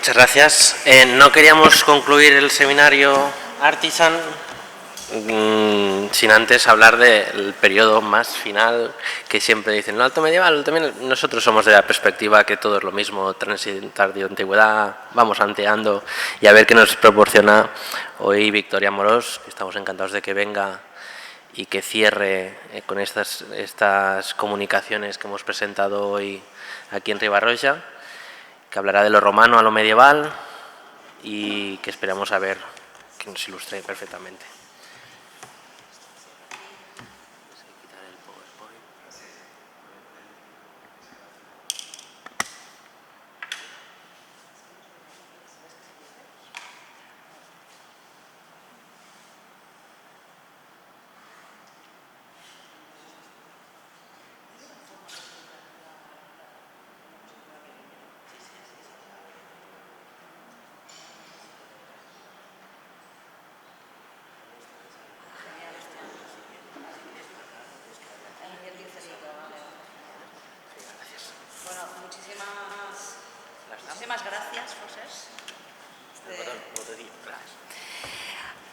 Muchas gracias. No queríamos concluir el seminario Artisan sin antes hablar del periodo más final, que siempre dicen el alto medieval. También nosotros somos de la perspectiva que todo es lo mismo, tardío, antigüedad, vamos anteando y a ver qué nos proporciona hoy Victoria Amorós, que estamos encantados de que venga y que cierre con estas comunicaciones que hemos presentado hoy aquí en Ribarroja, que hablará de lo romano a lo medieval y que esperamos a ver que nos ilustre perfectamente.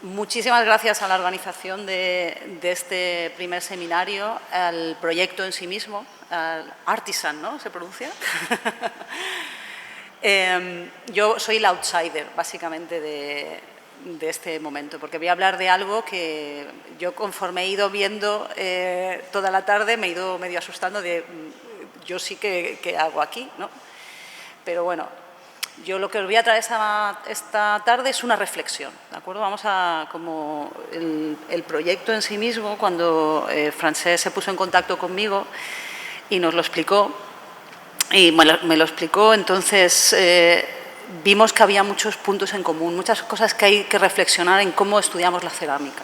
Muchísimas gracias a la organización de este primer seminario, al proyecto en sí mismo, al Artisan, ¿no? ¿Se pronuncia? Yo soy la outsider, básicamente, de este momento, porque voy a hablar de algo que yo, conforme he ido viendo toda la tarde, me he ido medio asustando de yo sí que hago aquí, ¿no? Pero bueno, yo lo que os voy a traer esta tarde es una reflexión, ¿de acuerdo? Vamos a, como el proyecto en sí mismo, cuando Francesc se puso en contacto conmigo y nos lo explicó, y me lo explicó, entonces vimos que había muchos puntos en común, muchas cosas que hay que reflexionar en cómo estudiamos la cerámica.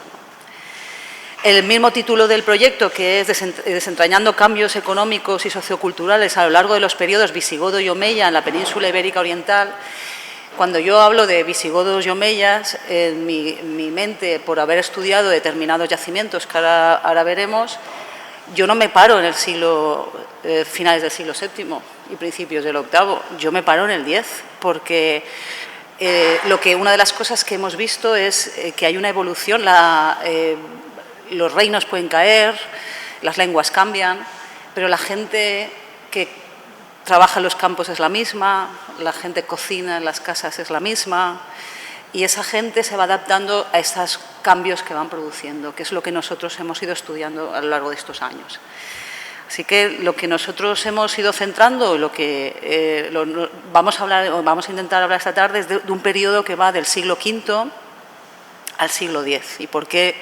El mismo título del proyecto, que es Desentrañando cambios económicos y socioculturales a lo largo de los periodos visigodo y omeya en la península ibérica oriental. Cuando yo hablo de visigodos y omeyas, en mi mente, por haber estudiado determinados yacimientos que ahora veremos, yo no me paro en el finales del siglo VII y principios del VIII, yo me paro en el X, porque una de las cosas que hemos visto es que hay una evolución, los reinos pueden caer, las lenguas cambian, pero la gente que trabaja en los campos es la misma, la gente que cocina en las casas es la misma, y esa gente se va adaptando a estos cambios que van produciendo, que es lo que nosotros hemos ido estudiando a lo largo de estos años. Así que lo que nosotros hemos ido centrando, vamos a intentar hablar esta tarde, es de un periodo que va del siglo V al siglo X. ¿Y por qué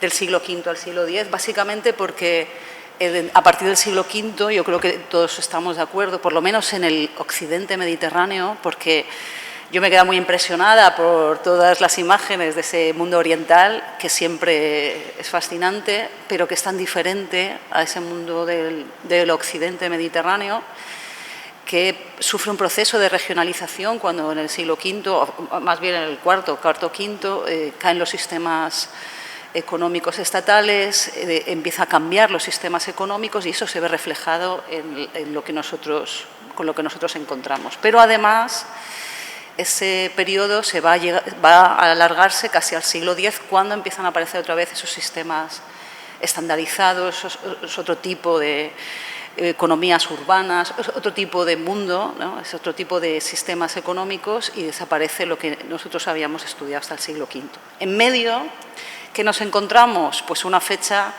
del siglo V al siglo X? Básicamente porque a partir del siglo V, yo creo que todos estamos de acuerdo, por lo menos en el occidente mediterráneo, porque yo me he quedado muy impresionada por todas las imágenes de ese mundo oriental, que siempre es fascinante, pero que es tan diferente a ese mundo del occidente mediterráneo, que sufre un proceso de regionalización cuando en el siglo V, o más bien en el cuarto, quinto, caen los sistemas económicos estatales, empieza a cambiar los sistemas económicos y eso se ve reflejado con lo que nosotros encontramos. Pero además, ese periodo va a alargarse casi al siglo X, cuando empiezan a aparecer otra vez esos sistemas estandarizados, es otro tipo de economías urbanas, es otro tipo de mundo, ¿no? Es otro tipo de sistemas económicos y desaparece lo que nosotros habíamos estudiado hasta el siglo V. En medio, ¿qué nos encontramos? Pues una fecha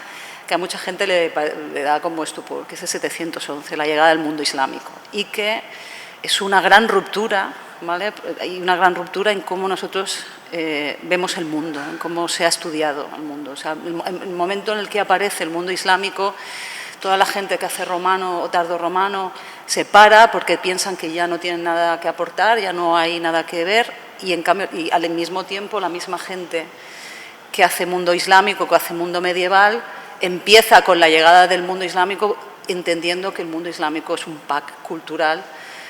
que a mucha gente le da como estupor, que es el 711, la llegada del mundo islámico, y que es una gran ruptura, ¿vale? Hay una gran ruptura en cómo nosotros vemos el mundo, en cómo se ha estudiado el mundo. O sea, el momento en el que aparece el mundo islámico, toda la gente que hace romano o tardorromano se para porque piensan que ya no tienen nada que aportar, ya no hay nada que ver, y en cambio, y al mismo tiempo, la misma gente que hace mundo islámico, que hace mundo medieval, empieza con la llegada del mundo islámico entendiendo que el mundo islámico es un pack cultural,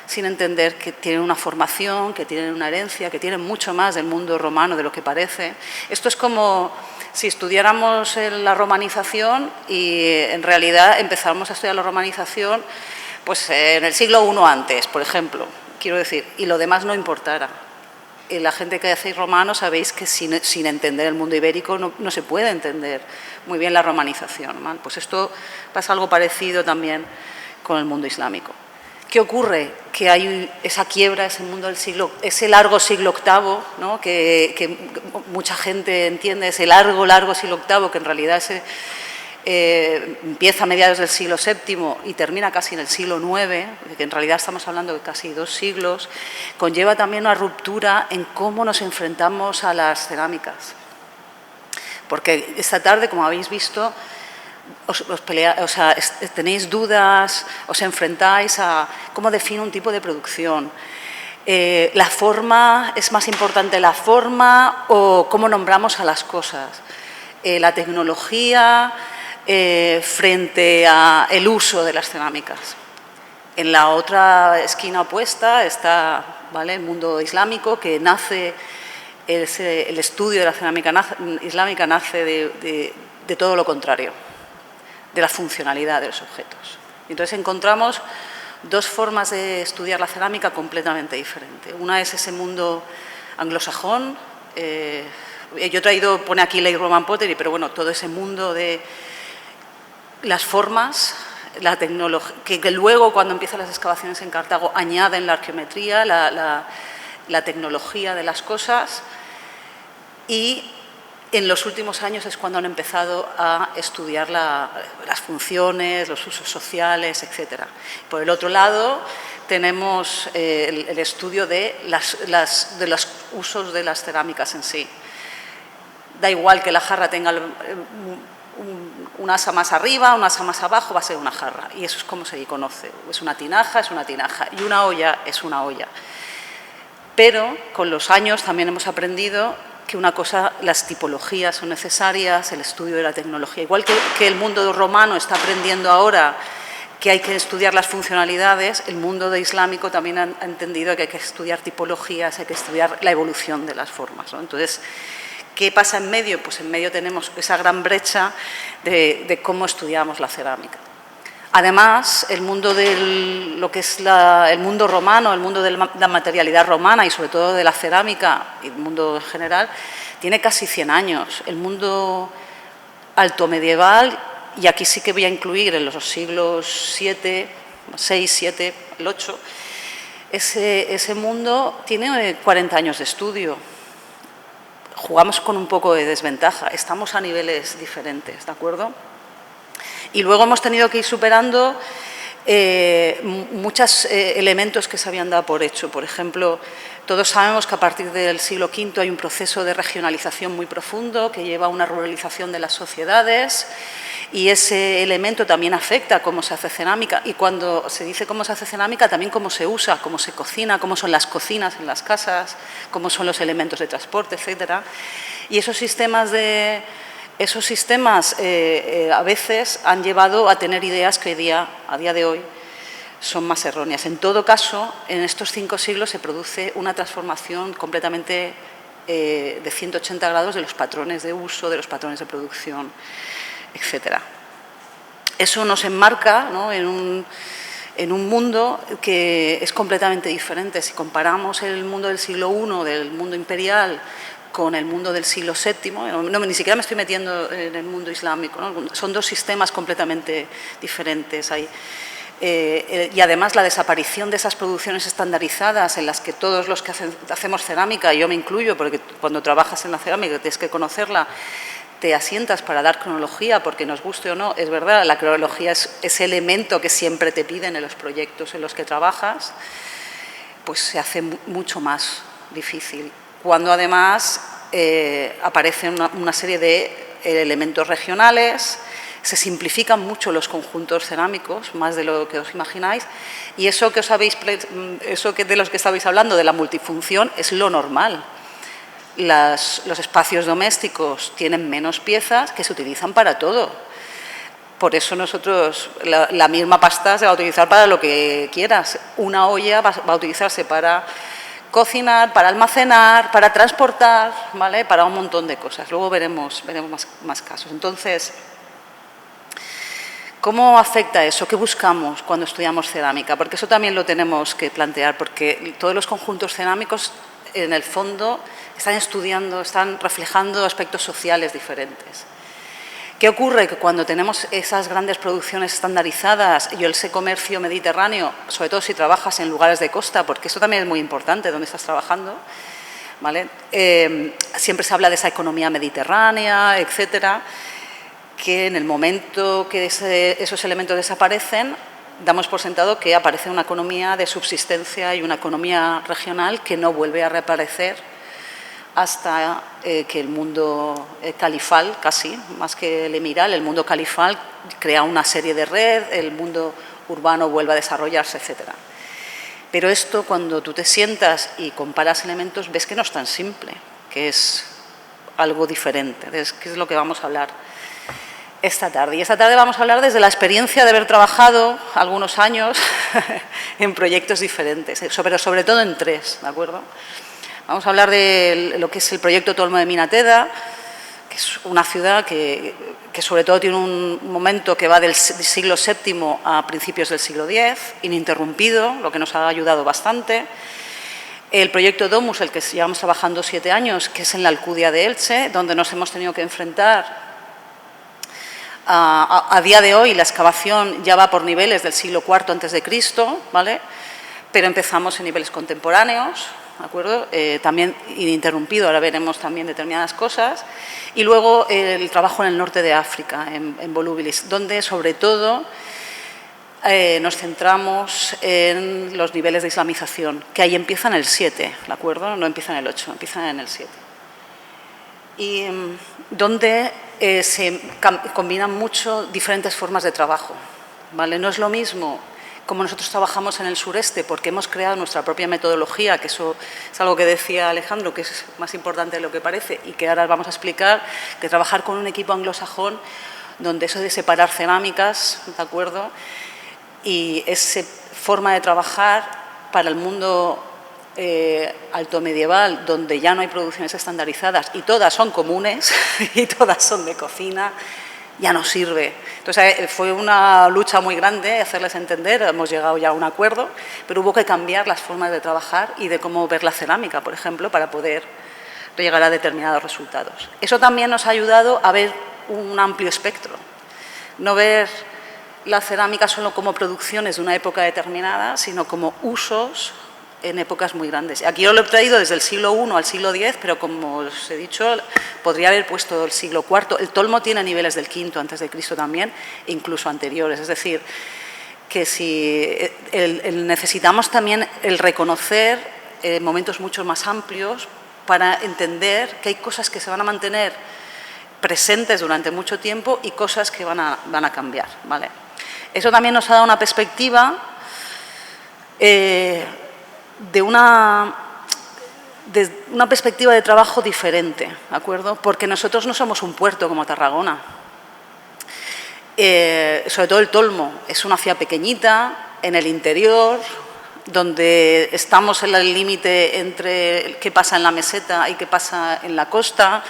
sin entender que tienen una formación, que tienen una herencia, que tienen mucho más del mundo romano de lo que parece. Esto es como si estudiáramos la romanización y en realidad empezamos a estudiar la romanización pues, en el siglo I antes, por ejemplo. quiero decir, y lo demás no importara. La gente que hacéis romano sabéis que sin entender el mundo ibérico no se puede entender muy bien la romanización, ¿vale? Pues esto pasa algo parecido también con el mundo islámico. ¿Qué ocurre? Que hay esa quiebra, ese largo siglo VIII, ¿no? que mucha gente entiende, ese largo siglo VIII, que en realidad empieza a mediados del siglo VII y termina casi en el siglo IX, que en realidad estamos hablando de casi 2 siglos, conlleva también una ruptura en cómo nos enfrentamos a las cerámicas. Porque esta tarde, como habéis visto, tenéis dudas, os enfrentáis a cómo define un tipo de producción. La forma, ¿es más importante la forma o cómo nombramos a las cosas? La tecnología frente al uso de las cerámicas. En la otra esquina opuesta está, ¿vale?, el mundo islámico, que nace, el estudio de la cerámica islámica nace de todo lo contrario, de la funcionalidad de los objetos. Entonces encontramos 2 formas de estudiar la cerámica completamente diferentes. Una es ese mundo anglosajón, yo he traído, pone aquí Late Roman Pottery, pero bueno, todo ese mundo de las formas, la tecnología, que luego cuando empiezan las excavaciones en Cartago añaden la arqueometría, la tecnología de las cosas, y en los últimos años es cuando han empezado a estudiar las funciones, los usos sociales, etc. Por el otro lado, tenemos el estudio de los usos de las cerámicas en sí. Da igual que la jarra tenga un asa más arriba, un asa más abajo, va a ser una jarra. Y eso es como se conoce. Es una tinaja, y una olla es una olla. Pero con los años también hemos aprendido que una cosa, las tipologías son necesarias, el estudio de la tecnología. Igual que el mundo romano está aprendiendo ahora que hay que estudiar las funcionalidades, el mundo islámico también ha entendido que hay que estudiar tipologías, hay que estudiar la evolución de las formas, ¿no? Entonces, ¿qué pasa en medio? Pues en medio tenemos esa gran brecha de cómo estudiamos la cerámica. Además, el mundo lo que es el mundo romano, el mundo de la materialidad romana y sobre todo de la cerámica y el mundo en general, tiene casi 100 años. El mundo alto medieval, y aquí sí que voy a incluir en los siglos VII, 6, 7, el 8, ese mundo tiene 40 años de estudio. Jugamos con un poco de desventaja, estamos a niveles diferentes, ¿de acuerdo? Y luego hemos tenido que ir superando muchos elementos que se habían dado por hecho. Por ejemplo, todos sabemos que a partir del siglo V hay un proceso de regionalización muy profundo que lleva a una ruralización de las sociedades y ese elemento también afecta a cómo se hace cerámica. Y cuando se dice cómo se hace cerámica, también cómo se usa, cómo se cocina, cómo son las cocinas en las casas, cómo son los elementos de transporte, etc. Y esos sistemas a veces han llevado a tener ideas que a día de hoy son más erróneas. En todo caso, en estos 5 siglos se produce una transformación completamente de 180 grados de los patrones de uso, de los patrones de producción, etc. Eso nos enmarca, ¿no?, en un mundo que es completamente diferente. Si comparamos el mundo del siglo I, del mundo imperial, con el mundo del siglo VII, ni siquiera me estoy metiendo en el mundo islámico, ¿no? Son 2 sistemas completamente diferentes ahí. Y además la desaparición de esas producciones estandarizadas en las que todos los que hacemos cerámica, y yo me incluyo, porque cuando trabajas en la cerámica tienes que conocerla, te asientas para dar cronología, porque nos guste o no, es verdad, la cronología es ese elemento que siempre te piden en los proyectos en los que trabajas, pues se hace mucho más difícil. Cuando además aparecen una serie de elementos regionales, se simplifican mucho los conjuntos cerámicos, más de lo que os imagináis, y eso de los que estabais hablando, de la multifunción, es lo normal. Los espacios domésticos tienen menos piezas que se utilizan para todo. Por eso nosotros, la misma pasta se va a utilizar para lo que quieras. Una olla va a utilizarse para cocinar, para almacenar, para transportar, ¿vale?, para un montón de cosas. Luego veremos más casos. Entonces, ¿Cómo afecta eso? ¿Qué buscamos cuando estudiamos cerámica? Porque eso también lo tenemos que plantear, porque todos los conjuntos cerámicos, en el fondo, están estudiando, están reflejando aspectos sociales diferentes. ¿Qué ocurre? Que cuando tenemos esas grandes producciones estandarizadas y ese comercio mediterráneo, sobre todo si trabajas en lugares de costa, porque eso también es muy importante, donde estás trabajando, ¿vale? Siempre se habla de esa economía mediterránea, etcétera, que en el momento que esos elementos desaparecen, damos por sentado que aparece una economía de subsistencia y una economía regional que no vuelve a reaparecer hasta que el mundo califal, casi, más que el emiral, el mundo califal crea una serie de red, el mundo urbano vuelve a desarrollarse, etcétera. Pero esto, cuando tú te sientas y comparas elementos, ves que no es tan simple, que es algo diferente, que es lo que vamos a hablar esta tarde. Y esta tarde vamos a hablar desde la experiencia de haber trabajado algunos años en proyectos diferentes, pero sobre todo en tres, ¿de acuerdo? Vamos a hablar de lo que es el proyecto Tolmo de Minateda, que es una ciudad que sobre todo tiene un momento que va del siglo VII a principios del siglo X, ininterrumpido, lo que nos ha ayudado bastante. El proyecto Domus, el que llevamos trabajando 7 años, que es en la Alcudia de Elche, donde nos hemos tenido que enfrentar. A día de hoy la excavación ya va por niveles del siglo IV a.C., ¿vale? Pero empezamos en niveles contemporáneos, ¿de acuerdo? También ininterrumpido, ahora veremos también determinadas cosas. Y luego el trabajo en el norte de África, en Volubilis, donde sobre todo nos centramos en los niveles de islamización, que ahí empiezan en el 7, ¿de acuerdo? No empiezan en el 8, empiezan en el 7. Y donde se combinan mucho diferentes formas de trabajo, ¿vale? No es lo mismo como nosotros trabajamos en el sureste, porque hemos creado nuestra propia metodología, que eso es algo que decía Alejandro, que es más importante de lo que parece y que ahora vamos a explicar, que trabajar con un equipo anglosajón, donde eso de separar cerámicas, ¿de acuerdo? Y esa forma de trabajar para el mundo alto medieval, donde ya no hay producciones estandarizadas y todas son comunes y todas son de cocina, ya no sirve. Entonces fue una lucha muy grande hacerles entender, hemos llegado ya a un acuerdo, pero hubo que cambiar las formas de trabajar y de cómo ver la cerámica, por ejemplo, para poder llegar a determinados resultados. Eso también nos ha ayudado a ver un amplio espectro, no ver la cerámica solo como producciones de una época determinada, sino como usos en épocas muy grandes. Aquí yo lo he traído desde el siglo I al siglo X, pero como os he dicho, podría haber puesto el siglo IV. El tolmo tiene niveles del V a.C. también, incluso anteriores. Es decir, que si necesitamos también el reconocer momentos mucho más amplios para entender que hay cosas que se van a mantener presentes durante mucho tiempo y cosas que van a cambiar, ¿vale? Eso también nos ha dado una perspectiva de una perspectiva de trabajo diferente, ¿de acuerdo? Porque nosotros no somos un puerto como Tarragona. Sobre todo el Tolmo, es una ciudad pequeñita, en el interior, donde estamos en el límite entre qué pasa en la meseta y qué pasa en la costa,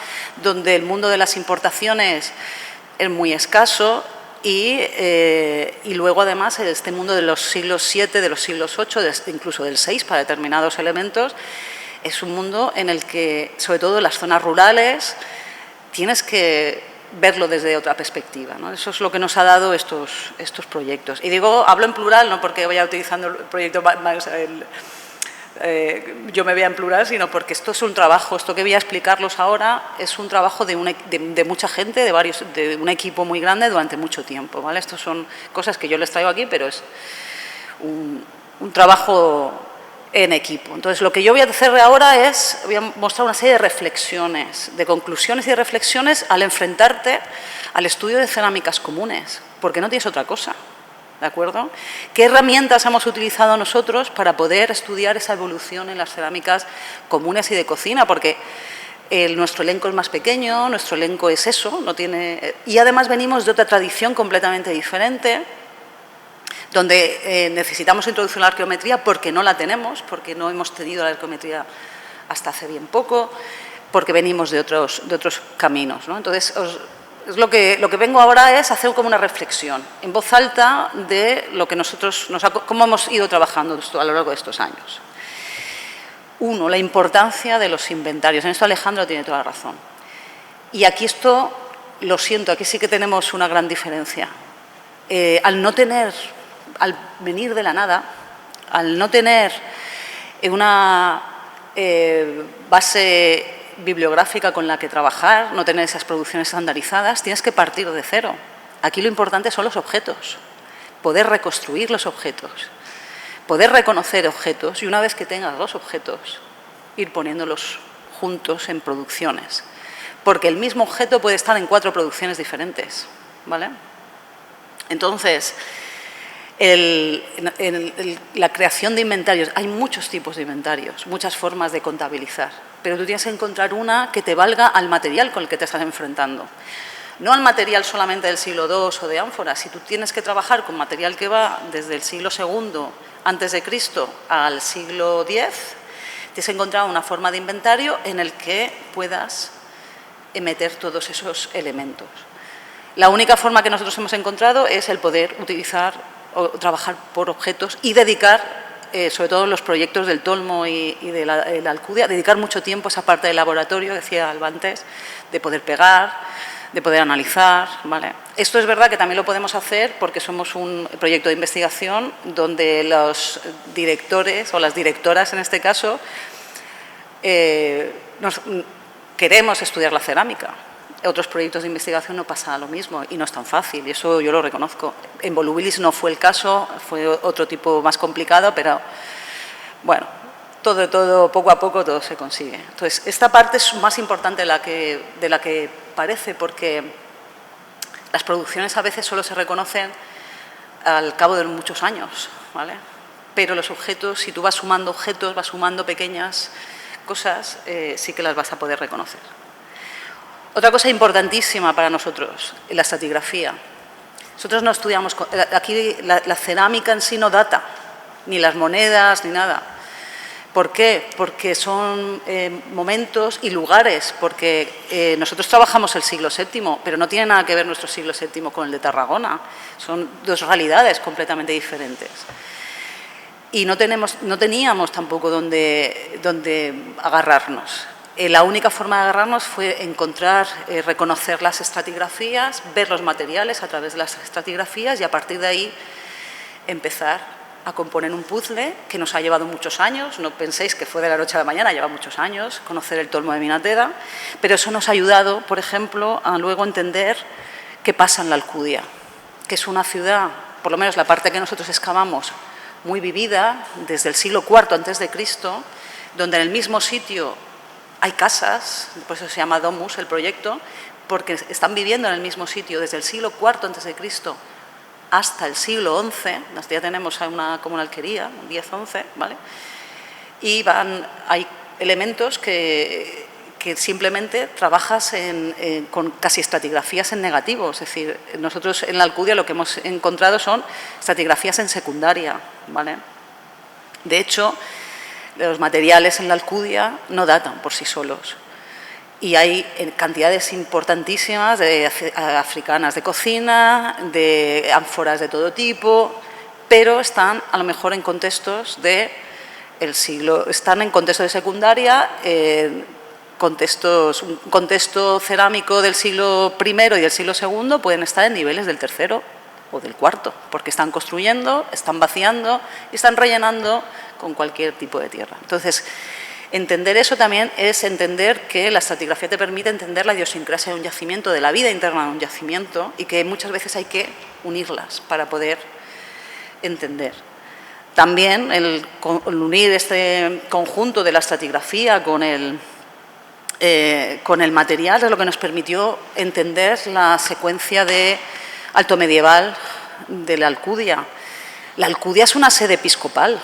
donde el mundo de las importaciones es muy escaso. Y luego, además, este mundo de los siglos VII, de los siglos VIII, incluso del VI para determinados elementos, es un mundo en el que, sobre todo en las zonas rurales, tienes que verlo desde otra perspectiva, ¿no? Eso es lo que nos ha dado estos proyectos. Y digo, hablo en plural, no porque vaya utilizando el proyecto yo me vea en plural, sino porque esto es un trabajo, esto que voy a explicarlos ahora es un trabajo de mucha gente, de un equipo muy grande durante mucho tiempo, ¿vale? Estas son cosas que yo les traigo aquí, pero es un trabajo en equipo. Entonces, lo que yo voy a hacer ahora voy a mostrar una serie de reflexiones, de conclusiones y de reflexiones al enfrentarte al estudio de cerámicas comunes, porque no tienes otra cosa. ¿De acuerdo? ¿Qué herramientas hemos utilizado nosotros para poder estudiar esa evolución en las cerámicas comunes y de cocina? Porque nuestro elenco es más pequeño, nuestro elenco es eso, y además venimos de otra tradición completamente diferente, donde necesitamos introducir la arqueometría porque no la tenemos, porque no hemos tenido la arqueometría hasta hace bien poco, porque venimos de otros caminos, ¿no? Entonces, Es lo que vengo ahora es hacer como una reflexión en voz alta de lo que nosotros, cómo hemos ido trabajando a lo largo de estos años. Uno, la importancia de los inventarios. En esto Alejandro tiene toda la razón. Y aquí esto, lo siento, aquí sí que tenemos una gran diferencia. Al venir de la nada, al no tener una base bibliográfica con la que trabajar, no tener esas producciones estandarizadas, tienes que partir de cero. Aquí lo importante son los objetos, poder reconstruir los objetos, poder reconocer objetos y una vez que tengas los objetos, ir poniéndolos juntos en producciones. Porque el mismo objeto puede estar en 4 producciones diferentes, ¿vale? Entonces, la creación de inventarios, hay muchos tipos de inventarios, muchas formas de contabilizar, pero tú tienes que encontrar una que te valga al material con el que te estás enfrentando. No al material solamente del siglo II o de ánforas. Si tú tienes que trabajar con material que va desde el siglo II a.C. al siglo X, tienes que encontrar una forma de inventario en el que puedas meter todos esos elementos. La única forma que nosotros hemos encontrado es el poder utilizar o trabajar por objetos y dedicar, sobre todo en los proyectos del Tolmo y de la Alcudia, dedicar mucho tiempo a esa parte del laboratorio, decía Alba antes, de poder pegar, de poder analizar, ¿vale? Esto es verdad que también lo podemos hacer porque somos un proyecto de investigación donde los directores o las directoras, en este caso, queremos estudiar la cerámica. Otros proyectos de investigación no pasa lo mismo y no es tan fácil, y eso yo lo reconozco. En Volubilis no fue el caso, fue otro tipo más complicado, pero bueno, todo, poco a poco todo se consigue. Entonces, esta parte es más importante de la que parece, porque las producciones a veces solo se reconocen al cabo de muchos años, ¿vale? Pero los objetos, si tú vas sumando objetos, vas sumando pequeñas cosas, sí que las vas a poder reconocer. Otra cosa importantísima para nosotros, la estratigrafía. Nosotros no estudiamos, aquí la cerámica en sí no data, ni las monedas, ni nada. ¿Por qué? Porque son momentos y lugares, porque nosotros trabajamos el siglo VII, pero no tiene nada que ver nuestro siglo VII con el de Tarragona. Son 2 realidades completamente diferentes. Y no teníamos tampoco donde agarrarnos. La única forma de agarrarnos fue encontrar, reconocer las estratigrafías, ver los materiales a través de las estratigrafías y a partir de ahí empezar a componer un puzzle que nos ha llevado muchos años. No penséis que fue de la noche a la mañana, lleva muchos años conocer el Tolmo de Minateda, pero eso nos ha ayudado, por ejemplo, a luego entender qué pasa en la Alcudia, que es una ciudad, por lo menos la parte que nosotros excavamos, muy vivida desde el siglo IV a.C., donde en el mismo sitio hay casas, por eso se llama Domus el proyecto, porque están viviendo en el mismo sitio desde el siglo IV a.C. hasta el siglo XI, hasta ya tenemos como una alquería, 10-11, ¿vale? Y hay elementos que simplemente trabajas con casi estratigrafías en negativo, es decir, nosotros en la Alcudia lo que hemos encontrado son estratigrafías en secundaria, ¿vale? De hecho, los materiales en la Alcudia no datan por sí solos y hay cantidades importantísimas de africanas de cocina, de ánforas de todo tipo, pero están a lo mejor en contextos están en contextos de secundaria, un contexto cerámico del siglo I y del siglo II pueden estar en niveles del tercero o del cuarto, porque están construyendo, están vaciando y están rellenando con cualquier tipo de tierra. Entonces, entender eso también es entender que la estratigrafía te permite entender la idiosincrasia de un yacimiento, de la vida interna de un yacimiento, y que muchas veces hay que unirlas para poder entender. También el unir este conjunto de la estratigrafía con el material es lo que nos permitió entender la secuencia de alto medieval de la Alcudia. La Alcudia es una sede episcopal,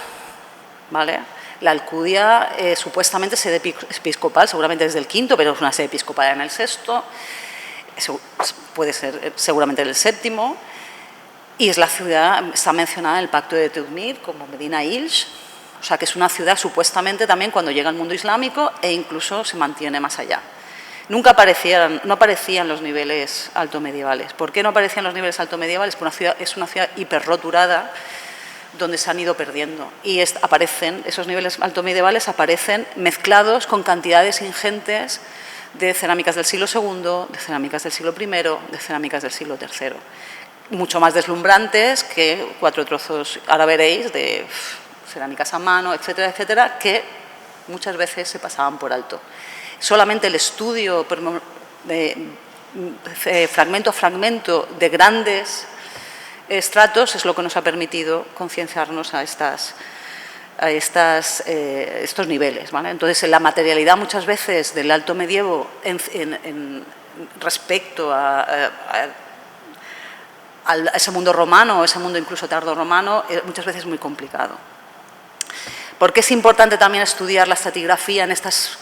¿vale? La Alcudia supuestamente es sede episcopal, seguramente desde el V, pero es una sede episcopal en el VI, puede ser seguramente en el VII, y es la ciudad, está mencionada en el Pacto de Teudmir como Medina Ilch, o sea que es una ciudad supuestamente también cuando llega al mundo islámico e incluso se mantiene más allá. no aparecían los niveles altomedievales. ¿Por qué no aparecían los niveles altomedievales? Porque es una ciudad hiperroturada donde se han ido perdiendo. Y esos niveles altomedievales aparecen mezclados con cantidades ingentes de cerámicas del siglo II, de cerámicas del siglo I, de cerámicas del siglo III. Mucho más deslumbrantes que 4 trozos, ahora veréis, de cerámicas a mano, etcétera, etcétera, que muchas veces se pasaban por alto. Solamente el estudio fragmento a fragmento de grandes estratos es lo que nos ha permitido concienciarnos a estos niveles, ¿vale? Entonces, la materialidad muchas veces del alto medievo respecto a ese mundo romano o ese mundo incluso tardorromano muchas veces es muy complicado. ¿Por qué es importante también estudiar la estratigrafía en estos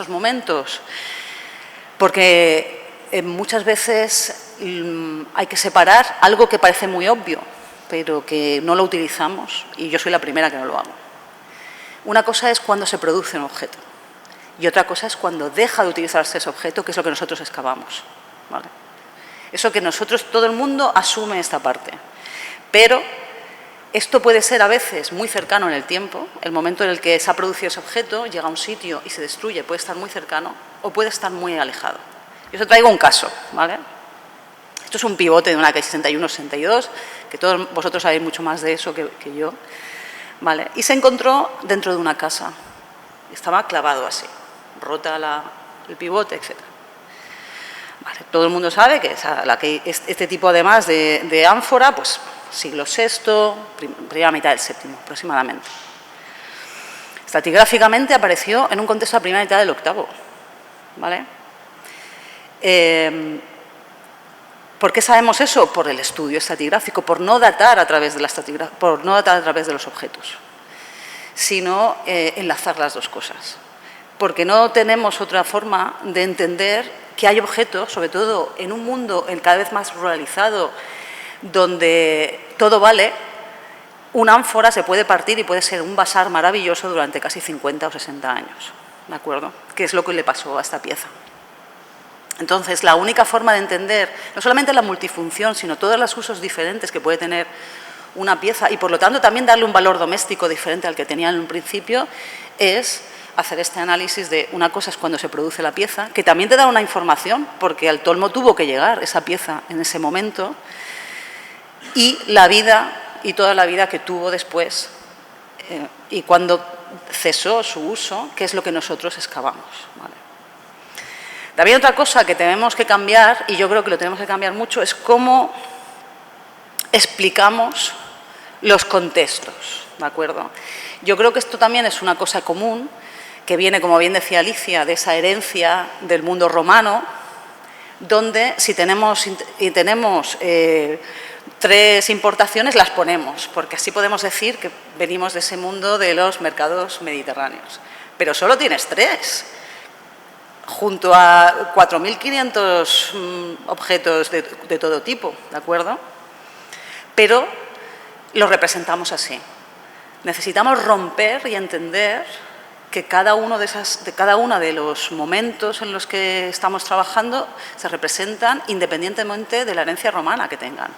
momentos? Porque muchas veces hay que separar algo que parece muy obvio, pero que no lo utilizamos, y yo soy la primera que no lo hago. Una cosa es cuando se produce un objeto, y otra cosa es cuando deja de utilizarse ese objeto, que es lo que nosotros excavamos, ¿vale? Eso que todo el mundo asume esta parte, pero esto puede ser a veces muy cercano en el tiempo, el momento en el que se ha producido ese objeto, llega a un sitio y se destruye, puede estar muy cercano o puede estar muy alejado. Yo os traigo un caso, ¿vale? Esto es un pivote de una calle 61-62, que todos vosotros sabéis mucho más de eso que yo, ¿vale? Y se encontró dentro de una casa, estaba clavado así, rota el pivote, etc. Vale, todo el mundo sabe que este tipo además de ánfora, pues siglo VI, primera mitad del VII aproximadamente. Estratigráficamente apareció en un contexto de la primera mitad del VIII, ¿vale? ¿Por qué sabemos eso? Por el estudio estratigráfico, por no datar a través de los objetos, sino enlazar las dos cosas. Porque no tenemos otra forma de entender que hay objetos, sobre todo en un mundo cada vez más ruralizado, donde todo vale. Una ánfora se puede partir y puede ser un bazar maravilloso durante casi 50 o 60 años, ¿de acuerdo? Que es lo que le pasó a esta pieza. Entonces, la única forma de entender, no solamente la multifunción, sino todos los usos diferentes que puede tener una pieza y, por lo tanto, también darle un valor doméstico diferente al que tenía en un principio, es hacer este análisis de una cosa es cuando se produce la pieza, que también te da una información, porque al tolmo tuvo que llegar esa pieza en ese momento, y la vida y toda la vida que tuvo después y cuando cesó su uso, que es lo que nosotros excavamos, ¿vale? También otra cosa que tenemos que cambiar, y yo creo que lo tenemos que cambiar mucho, es cómo explicamos los contextos, ¿de acuerdo? Yo creo que esto también es una cosa común, que viene, como bien decía Alicia, de esa herencia del mundo romano, donde si tenemos 3 importaciones, las ponemos, porque así podemos decir que venimos de ese mundo de los mercados mediterráneos. Pero solo tienes 3, junto a 4.500 objetos de todo tipo, ¿de acuerdo? Pero los representamos así. Necesitamos romper y entender que cada uno de los momentos en los que estamos trabajando se representan independientemente de la herencia romana que tengan.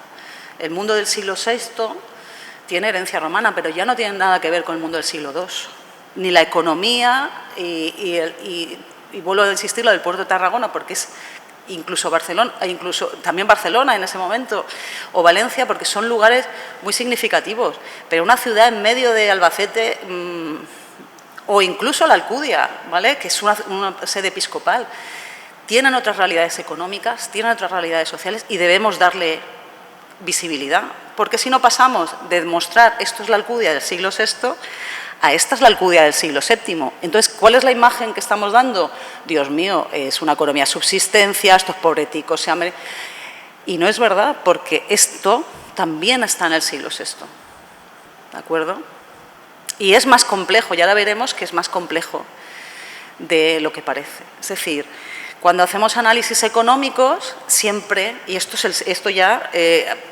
El mundo del siglo VI tiene herencia romana, pero ya no tiene nada que ver con el mundo del siglo II. Ni la economía y vuelvo a insistir lo del puerto de Tarragona, porque es incluso Barcelona, también Barcelona en ese momento, o Valencia, porque son lugares muy significativos. Pero una ciudad en medio de Albacete, o incluso la Alcudia, ¿vale?, que es una sede episcopal, tienen otras realidades económicas, tienen otras realidades sociales y debemos darle visibilidad, porque si no pasamos de demostrar esto es la Alcudia del siglo VI a esta es la Alcudia del siglo VII. Entonces, ¿cuál es la imagen que estamos dando? Dios mío, es una economía de subsistencia, estos pobreticos se hambre. Y no es verdad, porque esto también está en el siglo VI, ¿de acuerdo? Y es más complejo, y ahora veremos que es más complejo de lo que parece. Es decir, cuando hacemos análisis económicos, siempre, y esto ya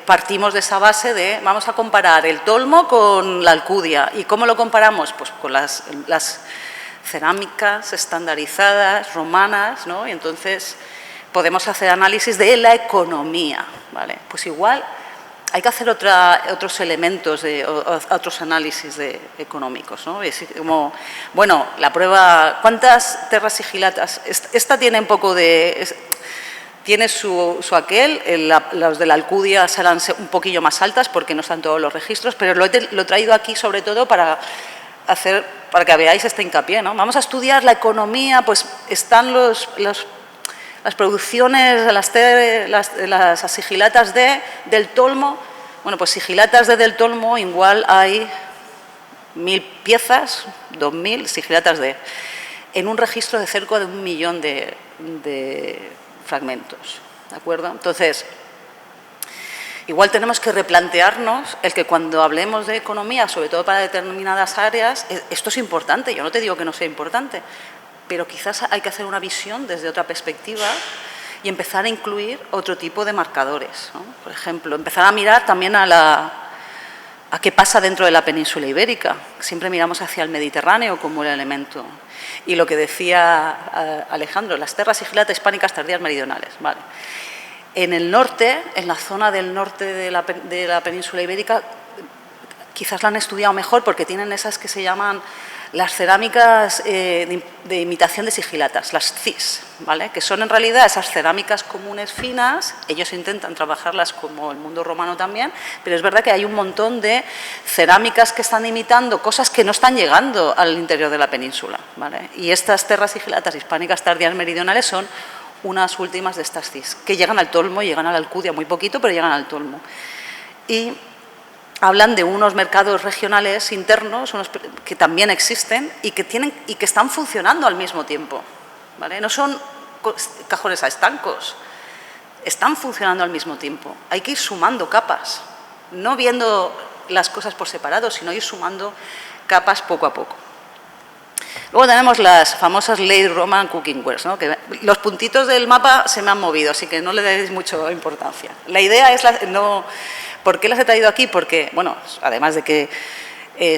partimos de esa base de vamos a comparar el tolmo con la Alcudia. ¿Y cómo lo comparamos? Pues con las cerámicas estandarizadas, romanas, ¿no? Y entonces podemos hacer análisis de la economía, ¿vale? Pues igual hay que hacer otros elementos, otros análisis económicos, ¿no? Es como, bueno, la prueba, ¿cuántas terras sigilatas? Esta tiene un poco de... Tiene su aquel, los de la Alcudia serán un poquillo más altas porque no están todos los registros, pero lo he traído aquí sobre todo para que veáis este hincapié, ¿no? Vamos a estudiar la economía, pues están las producciones, las sigilatas del Tolmo. Bueno, pues sigilatas del Tolmo igual hay 1000 piezas, 2000 sigilatas en un registro de cerca de 1 millón de fragmentos, ¿de acuerdo? Entonces, igual tenemos que replantearnos el que cuando hablemos de economía, sobre todo para determinadas áreas, esto es importante, yo no te digo que no sea importante, pero quizás hay que hacer una visión desde otra perspectiva y empezar a incluir otro tipo de marcadores, ¿no? Por ejemplo, empezar a mirar también a qué pasa dentro de la península ibérica. Siempre miramos hacia el Mediterráneo como el elemento. Y lo que decía Alejandro, las terras sigilatas hispánicas tardías meridionales. Vale. En el norte, en la zona del norte de la península ibérica, quizás la han estudiado mejor porque tienen esas que se llaman las cerámicas de imitación de sigilatas, las CIS, ¿vale? Que son en realidad esas cerámicas comunes finas. Ellos intentan trabajarlas como el mundo romano también, pero es verdad que hay un montón de cerámicas que están imitando cosas que no están llegando al interior de la península, ¿vale? Y estas terras sigilatas hispánicas tardías meridionales son unas últimas de estas CIS, que llegan al Tolmo, llegan a la Alcudia muy poquito, pero llegan al Tolmo. Y hablan de unos mercados regionales internos que también existen y que están funcionando al mismo tiempo, ¿vale? No son cajones a estancos, están funcionando al mismo tiempo. Hay que ir sumando capas, no viendo las cosas por separado, sino ir sumando capas poco a poco. Luego tenemos las famosas Late Roman Cooking Wares, ¿no? Que los puntitos del mapa se me han movido, así que no le deis mucha importancia. La idea es ¿por qué las he traído aquí? Porque, bueno, además de que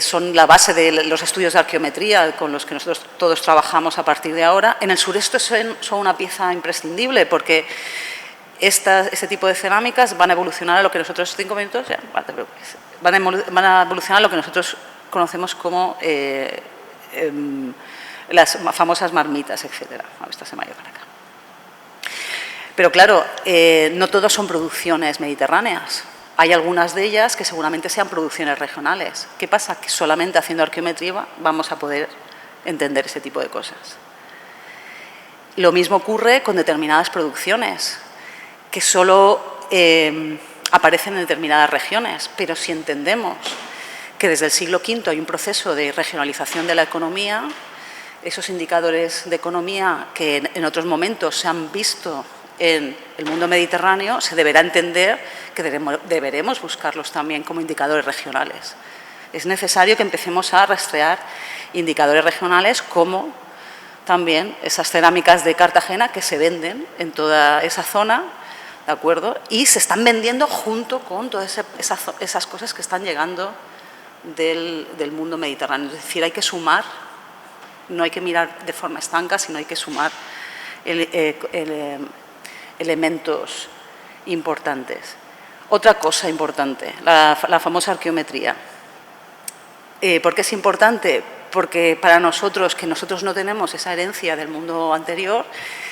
son la base de los estudios de arqueometría con los que nosotros todos trabajamos a partir de ahora, en el sureste son una pieza imprescindible porque este tipo de cerámicas van a evolucionar a lo que nosotros, 5 minutos, ya, no te preocupes, van a evolucionar a lo que nosotros conocemos como las famosas marmitas, etcétera. A ver, esta se me ha ido para acá. Pero claro, no todos son producciones mediterráneas. Hay algunas de ellas que seguramente sean producciones regionales. ¿Qué pasa? Que solamente haciendo arqueometría vamos a poder entender ese tipo de cosas. Lo mismo ocurre con determinadas producciones que solo aparecen en determinadas regiones, pero si entendemos que desde el siglo V hay un proceso de regionalización de la economía, esos indicadores de economía que en otros momentos se han visto en el mundo mediterráneo, se deberá entender que deberemos buscarlos también como indicadores regionales. Es necesario que empecemos a rastrear indicadores regionales como también esas cerámicas de Cartagena que se venden en toda esa zona, ¿de acuerdo? Y se están vendiendo junto con todas esas cosas que están llegando del mundo mediterráneo. Es decir, hay que sumar, no hay que mirar de forma estanca, sino hay que sumar elementos importantes. Otra cosa importante, la famosa arqueometría. ¿Por qué es importante? Porque para nosotros, que nosotros no tenemos esa herencia del mundo anterior,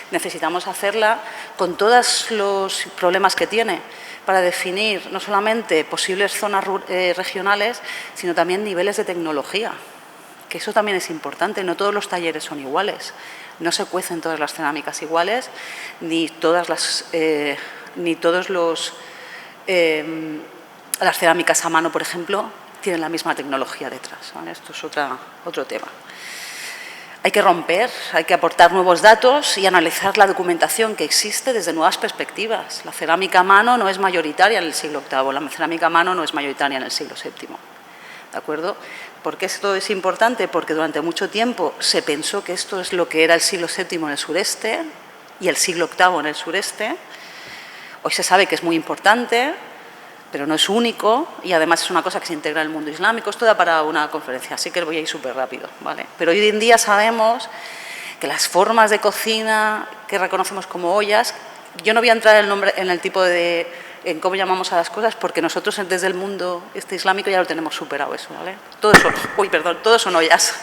necesitamos hacerla con todos los problemas que tiene para definir no solamente posibles zonas regionales, sino también niveles de tecnología, que eso también es importante. No todos los talleres son iguales, no se cuecen todas las cerámicas iguales, ni todas las cerámicas a mano, por ejemplo, tienen la misma tecnología detrás, ¿vale? Esto es otro tema. Hay que romper, hay que aportar nuevos datos y analizar la documentación que existe desde nuevas perspectivas. La cerámica a mano no es mayoritaria en el siglo VIII, la cerámica a mano no es mayoritaria en el siglo VII. ¿De acuerdo? ¿Por qué esto es importante? Porque durante mucho tiempo se pensó que esto es lo que era el siglo VII en el sureste y el siglo VIII en el sureste. Hoy se sabe que es muy importante, pero no es único y además es una cosa que se integra en el mundo islámico. Esto da para una conferencia, así que voy a ir súper rápido, ¿vale? Pero hoy en día sabemos que las formas de cocina que reconocemos como ollas, yo no voy a entrar en el tipo de en cómo llamamos a las cosas, porque nosotros desde el mundo islámico ya lo tenemos superado eso, ¿vale? Todos son ollas.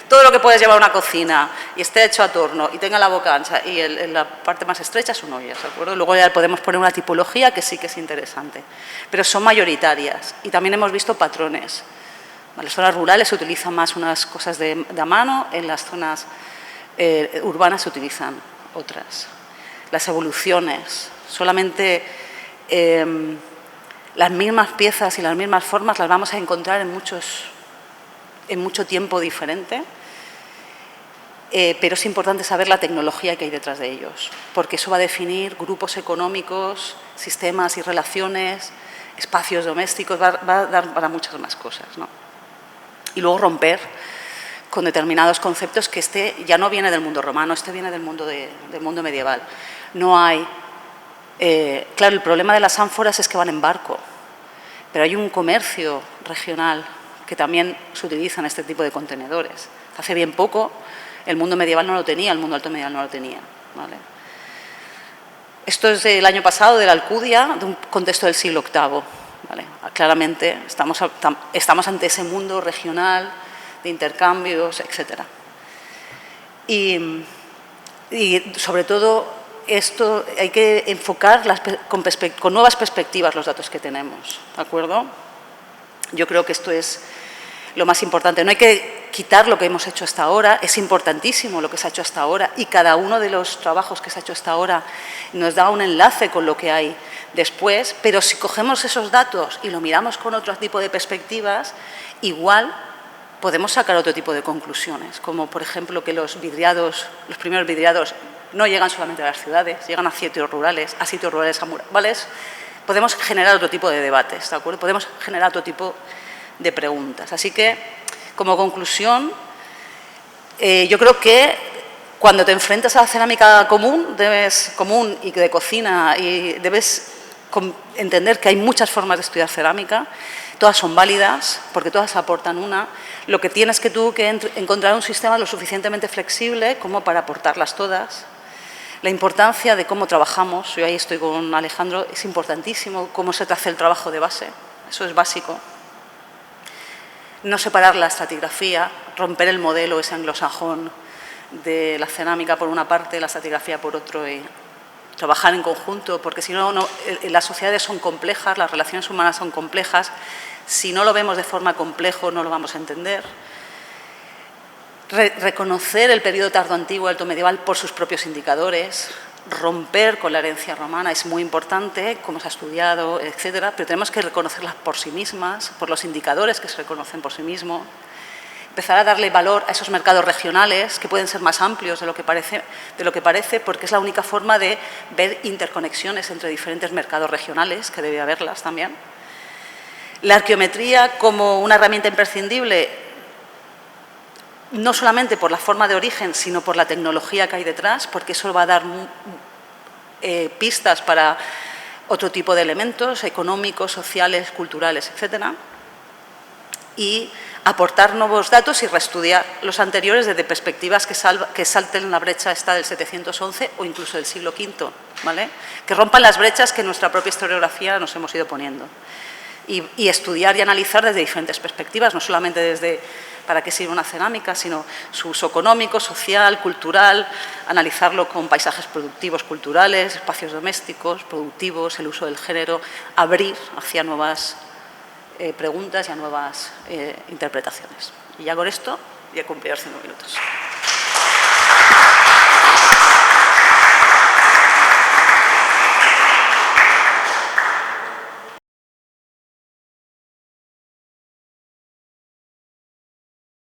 Todo lo que puedes llevar a una cocina y esté hecho a torno y tenga la boca ancha y la parte más estrecha son ollas, ¿de acuerdo? Luego ya podemos poner una tipología que sí que es interesante, pero son mayoritarias y también hemos visto patrones. En las zonas rurales se utilizan más unas cosas de a mano, en las zonas urbanas se utilizan otras. Las evoluciones, solamente las mismas piezas y las mismas formas las vamos a encontrar en mucho tiempo diferente, pero es importante saber la tecnología que hay detrás de ellos, porque eso va a definir grupos económicos, sistemas y relaciones, espacios domésticos, va a dar para muchas más cosas, ¿no? Y luego romper con determinados conceptos que ya no viene del mundo romano, viene del mundo medieval. No hay... claro, el problema de las ánforas es que van en barco, pero hay un comercio regional que también se utiliza en este tipo de contenedores. Hace bien poco el mundo medieval no lo tenía, el mundo alto medieval no lo tenía, ¿vale? Esto es del año pasado, de la Alcudia, de un contexto del siglo VIII, ¿vale? Claramente estamos ante ese mundo regional de intercambios, etc. Y sobre todo esto hay que enfocar con nuevas perspectivas los datos que tenemos, ¿de acuerdo? Yo creo que esto es lo más importante. No hay que quitar lo que hemos hecho hasta ahora, es importantísimo lo que se ha hecho hasta ahora y cada uno de los trabajos que se ha hecho hasta ahora nos da un enlace con lo que hay después, pero si cogemos esos datos y lo miramos con otro tipo de perspectivas, igual podemos sacar otro tipo de conclusiones, como por ejemplo que los primeros vidriados no llegan solamente a las ciudades, llegan a sitios rurales amurallados. Podemos generar otro tipo de debates, ¿de acuerdo? Podemos generar otro tipo de preguntas. Así que, como conclusión, yo creo que cuando te enfrentas a la cerámica común y de cocina, y debes entender que hay muchas formas de estudiar cerámica, todas son válidas, porque todas aportan una. Lo que tienes que encontrar un sistema lo suficientemente flexible como para aportarlas todas. La importancia de cómo trabajamos, yo ahí estoy con Alejandro, es importantísimo cómo se te hace el trabajo de base, eso es básico. No separar la estratigrafía, romper el modelo ese anglosajón de la cerámica por una parte, la estratigrafía por otro, y trabajar en conjunto, porque si no, las sociedades son complejas, las relaciones humanas son complejas, si no lo vemos de forma compleja no lo vamos a entender. Reconocer el periodo tardoantiguo y alto medieval por sus propios indicadores, romper con la herencia romana es muy importante, como se ha estudiado, etcétera, pero tenemos que reconocerlas por sí mismas, por los indicadores que se reconocen por sí mismos, empezar a darle valor a esos mercados regionales que pueden ser más amplios de lo que parece, porque es la única forma de ver interconexiones entre diferentes mercados regionales, que debe haberlas también. La arqueometría como una herramienta imprescindible, no solamente por la forma de origen, sino por la tecnología que hay detrás, porque eso va a dar pistas para otro tipo de elementos económicos, sociales, culturales, etc. Y aportar nuevos datos y reestudiar los anteriores desde perspectivas que salten la brecha esta del 711 o incluso del siglo V, ¿vale? Que rompan las brechas que en nuestra propia historiografía nos hemos ido poniendo. Y estudiar y analizar desde diferentes perspectivas, no solamente desde para qué sirve una cerámica, sino su uso económico, social, cultural, analizarlo con paisajes productivos culturales, espacios domésticos, productivos, el uso del género, abrir hacia nuevas preguntas y a nuevas interpretaciones. Y ya con esto ya he cumplido 5 minutos.